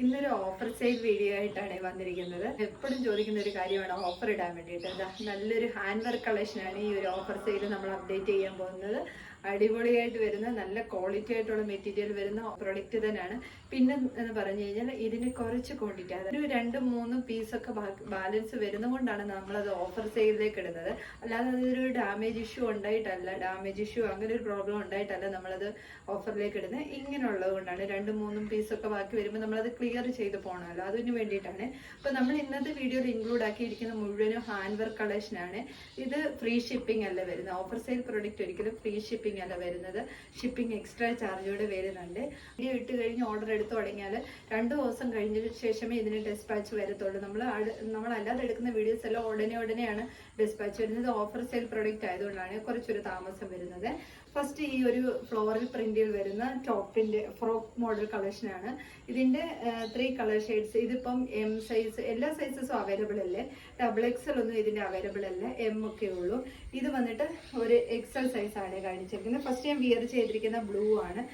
ഇന്നൊരു offer sale video ആയിട്ടാണ് വന്നിരിക്കുന്നത്. എപ്പോഴും ചോദിക്കുന്ന ഒരു കാര്യമാണ് ഓഫർ ഇടാൻ വേണ്ടിയിട്ട്. നല്ലൊരു ഹാൻഡ് വർക്ക് കളക്ഷനാണ് ഈ ഒരു ഓഫർ സെയിൽ നമ്മൾ അപ്ഡേറ്റ് ചെയ്യാൻ പോകുന്നത്. അടിപൊളിയായിട്ട് വരുന്ന നല്ല ക്വാളിറ്റി ആയിട്ടുള്ള മെറ്റീരിയൽ വരുന്ന പ്രൊഡക്റ്റ് തന്നെയാണ്. പിന്നെ എന്ന് പറഞ്ഞു കഴിഞ്ഞാൽ ഇതിന് കുറച്ച് ക്വാണ്ടിറ്റി, അതൊരു 2-3 പീസൊക്കെ ബാലൻസ് വരുന്നതുകൊണ്ടാണ് നമ്മളത് ഓഫർ സെയിലിലേക്ക് ഇടുന്നത്. അല്ലാതെ അതൊരു ഡാമേജ് ഇഷ്യൂ ഉണ്ടായിട്ടല്ല, ഡാമേജ് ഇഷ്യൂ അങ്ങനെ ഒരു പ്രോബ്ലം ഉണ്ടായിട്ടല്ല നമ്മളത് ഓഫറിലേക്ക് ഇടുന്നത്. ഇങ്ങനെയുള്ളത് കൊണ്ടാണ് 2-3 പീസൊക്കെ ബാക്കി വരുമ്പോൾ നമ്മളത് ക്ലിയർ ചെയ്ത് പോകണമല്ലോ, അതിന് വേണ്ടിയിട്ടാണ്. അപ്പോൾ നമ്മൾ ഇന്നത്തെ വീഡിയോയിൽ ഇൻക്ലൂഡ് ആക്കിയിരിക്കുന്ന മുഴുവനും ഹാൻഡ് വർക്ക് കളക്ഷനാണ്. ഇത് ഫ്രീ ഷിപ്പിംഗ് അല്ല വരുന്നത്. ഓഫർ സെയിൽ പ്രൊഡക്റ്റ് ഒരിക്കലും ഫ്രീ ഷിപ്പിംഗ് അല്ല വരുന്നത്. ഷിപ്പിംഗ് എക്സ്ട്രാ ചാർജോടെ വരുന്നുണ്ട്. വീഡിയോ ഇട്ട് കഴിഞ്ഞ് ഓർഡർ എടുത്തു തുടങ്ങിയാൽ 2 ദിവസം കഴിഞ്ഞതിന് ശേഷമേ ഇതിന് ഡിസ്പാച്ച് വരത്തുള്ളൂ. നമ്മളല്ലാതെ എടുക്കുന്ന വീഡിയോസ് എല്ലാം ഉടനെയാണ് ഡിസ്പാച്ച് വരുന്നത്. ഓഫർ സെയിൽ പ്രൊഡക്റ്റ് ആയതുകൊണ്ടാണ് കുറച്ചൊരു താമസം വരുന്നത്. ഫസ്റ്റ് ഈ ഒരു ഫ്ലോറൽ പ്രിന്റിൽ വരുന്ന ടോപ്പിന്റെ ഫ്രോക്ക് മോഡൽ കളക്ഷനാണ്. ഇതിന്റെ 3 കളർ ഷെയ്ഡ്സ്. ഇതിപ്പം എം സൈസ്, എല്ലാ സൈസസും അവൈലബിൾ അല്ലേ. XXL ഒന്നും ഇതിന്റെ അവൈലബിൾ അല്ല, M ഒക്കെ ഉള്ളൂ. ഇത് വന്നിട്ട് ഒരു XL സൈസ് ആണ് കാണിച്ചിരിക്കുന്നത്. ഫസ്റ്റ് ഞാൻ വിയർ ചെയ്തിരിക്കുന്ന ബ്ലൂ ആണ്,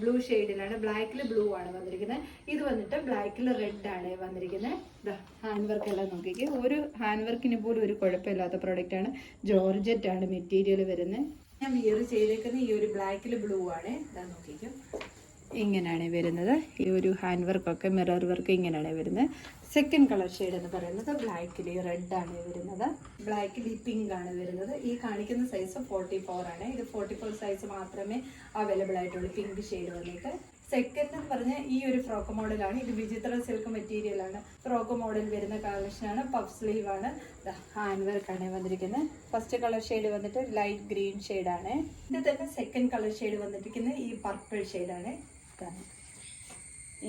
ബ്ലൂ ഷെയ്ഡിലാണ്, ബ്ലാക്കിൽ ബ്ലൂ ആണ് വന്നിരിക്കുന്നത്. ഇത് വന്നിട്ട് ബ്ലാക്കിൽ റെഡ് ആണ് വന്നിരിക്കുന്നത്. ഹാൻഡ് വർക്ക് എല്ലാം നോക്കിക്കേ, ഒരു ഹാൻഡ് വർക്കിന് പോലും ഒരു കുഴപ്പമില്ലാത്ത പ്രൊഡക്റ്റ് ആണ്. ജോർജറ്റ് ആണ് മെറ്റീരിയൽ വരുന്നത്. ഞാൻ വിയർ ചെയ്തേക്കുന്നത് ഈ ഒരു ബ്ലാക്കിൽ ബ്ലൂ ആണ്. ഇതാ നോക്കിക്കും, ഇങ്ങനെയാണ് വരുന്നത്. ഈ ഒരു ഹാൻഡ് വർക്കൊക്കെ മിറർ വർക്ക് ഇങ്ങനെയാണ് വരുന്നത്. സെക്കൻഡ് കളർ ഷെയ്ഡ് എന്ന് പറയുന്നത് ബ്ലാക്കിൽ റെഡ് ആണ് വരുന്നത്, ബ്ലാക്കിൽ പിങ്ക് ആണ് വരുന്നത്. ഈ കാണിക്കുന്ന സൈസ് 44 ആണ്. ഇത് 44 സൈസ് മാത്രമേ അവൈലബിൾ ആയിട്ടുള്ളൂ. പിങ്ക് ഷെയ്ഡ് വന്നിട്ട് സെക്കൻഡ് എന്ന് പറഞ്ഞാൽ ഈ ഒരു ഫ്രോക്ക് മോഡലാണ്. ഇത് വിചിത്ര സിൽക്ക് മെറ്റീരിയൽ ആണ്. ഫ്രോക്ക് മോഡൽ വരുന്ന കളക്ഷനാണ്. പഫ് സ്ലീവ് ആണ്. ഹാൻഡ് വർക്ക് ആണ് വന്നിരിക്കുന്നത്. ഫസ്റ്റ് കളർ ഷെയ്ഡ് വന്നിട്ട് ലൈറ്റ് ഗ്രീൻ ഷെയ്ഡാണ്. ഇത് തന്നെ സെക്കൻഡ് കളർ ഷെയ്ഡ് വന്നിരിക്കുന്നത് ഈ പർപ്പിൾ ഷെയ്ഡാണ്.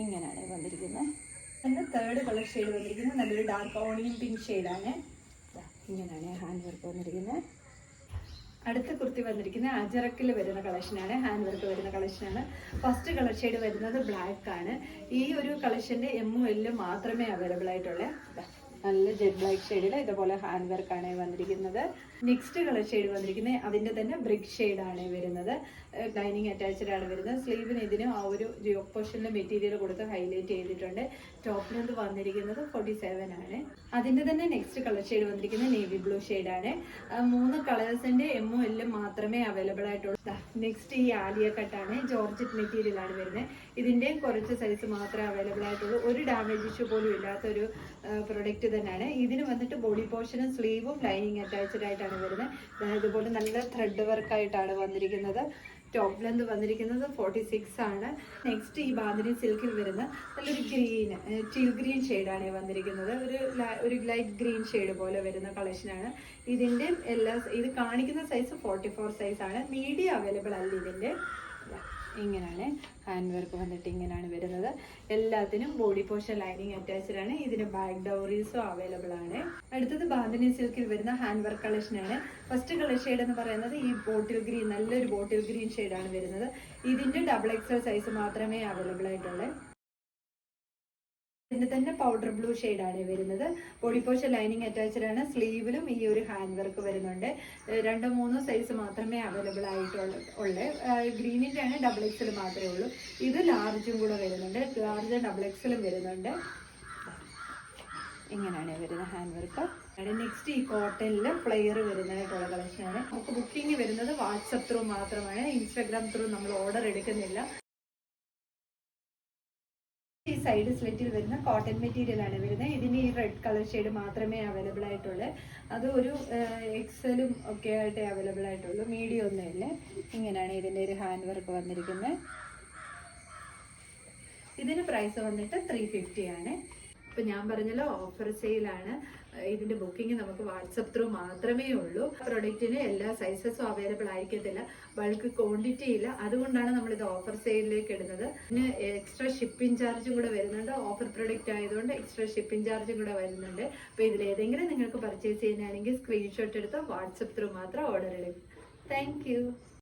ഇങ്ങനെയാണ് വന്നിരിക്കുന്നത്. പിന്നെ തേർഡ് കളർ ഷെയ്ഡ് വന്നിരിക്കുന്നത് നല്ലൊരു ഡാർക്ക് ഓണിയൻ പിങ്ക് ഷെയ്ഡാണ്. ഇങ്ങനെയാണ് ഹാൻഡ് വർക്ക് വന്നിരിക്കുന്നത്. അടുത്ത കുർത്തി വന്നിരിക്കുന്നത് അജറക്കിൽ വരുന്ന കളക്ഷനാണ്, ഹാൻഡ് വർക്ക് വരുന്ന കളക്ഷനാണ്. ഫസ്റ്റ് കളർ ഷെയ്ഡ് വരുന്നത് ബ്ലാക്ക് ആണ്. ഈ ഒരു കളക്ഷൻ്റെ M-L മാത്രമേ അവൈലബിൾ ആയിട്ടുള്ളൂ. നല്ല ജെറ്റ് ബ്ലാക്ക് ഷെയ്ഡിൽ ഇതുപോലെ ഹാൻഡ് വർക്ക് ആണ് വന്നിരിക്കുന്നത്. നെക്സ്റ്റ് കളർ ഷെയ്ഡ് വന്നിരിക്കുന്നത് അതിൻ്റെ തന്നെ ബ്രിക്ക് ഷെയ്ഡ് ആണ് വരുന്നത്. ലൈനിങ് അറ്റാച്ച്ഡ് ആണ് വരുന്നത്. സ്ലീവിന് ഇതിന് ആ ഒരു യോക്ക് പോർഷനിലെ മെറ്റീരിയൽ കൊടുത്ത് ഹൈലൈറ്റ് ചെയ്തിട്ടുണ്ട്. ടോപ്പ് ലെന്ത് വന്നിരിക്കുന്നത് 47 ആണ്. അതിൻ്റെ തന്നെ നെക്സ്റ്റ് കളർ ഷെയ്ഡ് വന്നിരിക്കുന്നത് നേവി ബ്ലൂ ഷെയ്ഡ് ആണ്. 3 കളേഴ്സിൻ്റെ M-L മാത്രമേ അവൈലബിൾ ആയിട്ടുള്ളൂ. നെക്സ്റ്റ് ഈ ആലിയ കട്ടാണ്. ജോർജറ്റ് മെറ്റീരിയൽ ആണ് വരുന്നത്. ഇതിൻ്റെയും കുറച്ച് സൈസ് മാത്രമേ അവൈലബിൾ ആയിട്ടുള്ളൂ. ഒരു ഡാമേജ് ഇഷ്യൂ പോലും ഇല്ലാത്തൊരു പ്രൊഡക്റ്റ് തന്നെയാണ്. ഇതിന് വന്നിട്ട് ബോഡി പോർഷനും സ്ലീവും ലൈനിങ് അറ്റാച്ച്ഡ് ആയിട്ടാണ് വരുന്നത്. ഇതുപോലെ നല്ല ത്രെഡ് വർക്ക് ആയിട്ടാണ് വന്നിരിക്കുന്നത്. ടോപ്പ് ലെന്ത് വന്നിരിക്കുന്നത് 46 ആണ്. നെക്സ്റ്റ് ഈ ബാന്തിനി സിൽക്കിൽ വരുന്ന നല്ലൊരു ഗ്രീൻ, ടീൽ ഗ്രീൻ ഷെയ്ഡാണ് വന്നിരിക്കുന്നത്. ഒരു ലൈറ്റ് ഗ്രീൻ ഷെയ്ഡ് പോലെ വരുന്ന കളക്ഷനാണ്. ഇതിൻ്റെ ഇത് കാണിക്കുന്ന സൈസ് 44 സൈസാണ്. മീഡിയം അവൈലബിൾ അല്ല ഇതിൻ്റെ. ഇങ്ങനെയാണ് ഹാൻഡ് വർക്ക് വന്നിട്ട് ഇങ്ങനെയാണ് വരുന്നത്. എല്ലാത്തിനും ബോഡി പോർഷൻ ലൈനിങ് അറ്റാച്ച്ഡ് ആണ്. ഇതിന് ബാക്ക് ഡൗറീസും അവൈലബിൾ ആണ്. അടുത്തത് ബാന്തിനി സിൽക്കിൽ വരുന്ന ഹാൻഡ് വർക്ക് കളക്ഷനാണ്. ഫസ്റ്റ് കളർ ഷെയ്ഡ് എന്ന് പറയുന്നത് ഈ ബോട്ടിൽ ഗ്രീൻ, നല്ലൊരു ബോട്ടിൽ ഗ്രീൻ ഷെയ്ഡാണ് വരുന്നത്. ഇതിൻ്റെ XXL സൈസ് മാത്രമേ അവൈലബിൾ ആയിട്ടുള്ളൂ. ഇതിന്റെ തന്നെ പൗഡർ ബ്ലൂ ഷെയ്ഡാണ് വരുന്നത്. ബോഡി പോർഷൻ ലൈനിങ് അറ്റാച്ച്ഡ് ആണ്. സ്ലീവിലും ഈ ഒരു ഹാൻഡ് വർക്ക് വരുന്നുണ്ട്. 2-3 സൈസ് മാത്രമേ അവൈലബിൾ ആയിട്ടുള്ളൂ. ഗ്രീനിൻ്റെ ആണ് XXL മാത്രമേ ഉള്ളൂ. ഇത് ലാർജും കൂടെ വരുന്നുണ്ട്. ലാർജ് XXL വരുന്നുണ്ട്. ഇങ്ങനെയാണ് വരുന്നത് ഹാൻഡ് വർക്ക്. നെക്സ്റ്റ് ഈ കോട്ടണിൽ ഫ്ലെയർ വരുന്നതായിട്ടുള്ള കളക്ഷനാണ്. നമുക്ക് ബുക്കിംഗ് വരുന്നത് വാട്സപ്പ് ത്രൂ മാത്രമാണ്. ഇൻസ്റ്റാഗ്രാം ത്രൂ നമ്മൾ ഓർഡർ എടുക്കുന്നില്ല. ഈ സൈഡ് സ്ലിറ്റിൽ വരുന്ന കോട്ടൺ മെറ്റീരിയൽ ആണ് വരുന്നത്. ഇതിന് ഈ റെഡ് കളർ ഷെയ്ഡ് മാത്രമേ അവൈലബിൾ ആയിട്ടുള്ളൂ. അത് ഒരു XL ഒക്കെ ആയിട്ടേ അവൈലബിൾ ആയിട്ടുള്ളൂ. മീഡിയം ഒന്നുമില്ല. ഇങ്ങനെയാണ് ഇതിൻ്റെ ഒരു ഹാൻഡ് വർക്ക് വന്നിരിക്കുന്നത്. ഇതിന് പ്രൈസ് വന്നിട്ട് 350 ആണ്. ഇപ്പം ഞാൻ പറഞ്ഞല്ലോ ഓഫർ സെയിലാണ്. ഇതിൻ്റെ ബുക്കിംഗ് നമുക്ക് വാട്സപ്പ് ത്രൂ മാത്രമേ ഉള്ളൂ. പ്രൊഡക്റ്റിന് എല്ലാ സൈസസും അവൈലബിൾ ആയിരിക്കത്തില്ല, ബൾക്ക് ക്വാണ്ടിറ്റി ഇല്ല. അതുകൊണ്ടാണ് നമ്മളിത് ഓഫർ സെയിലിലേക്ക് ഇടുന്നത്. ഇതിന് എക്സ്ട്രാ ഷിപ്പിംഗ് ചാർജും കൂടെ വരുന്നുണ്ട്. ഓഫർ പ്രൊഡക്റ്റ് ആയതുകൊണ്ട് എക്സ്ട്രാ ഷിപ്പിംഗ് ചാർജും കൂടെ വരുന്നുണ്ട്. അപ്പോൾ ഇതിലേതെങ്കിലും നിങ്ങൾക്ക് പർച്ചേസ് ചെയ്യുന്നതാണെങ്കിൽ സ്ക്രീൻഷോട്ട് എടുത്ത് വാട്സപ്പ് ത്രൂ മാത്രം ഓർഡർ എടുക്കും. താങ്ക്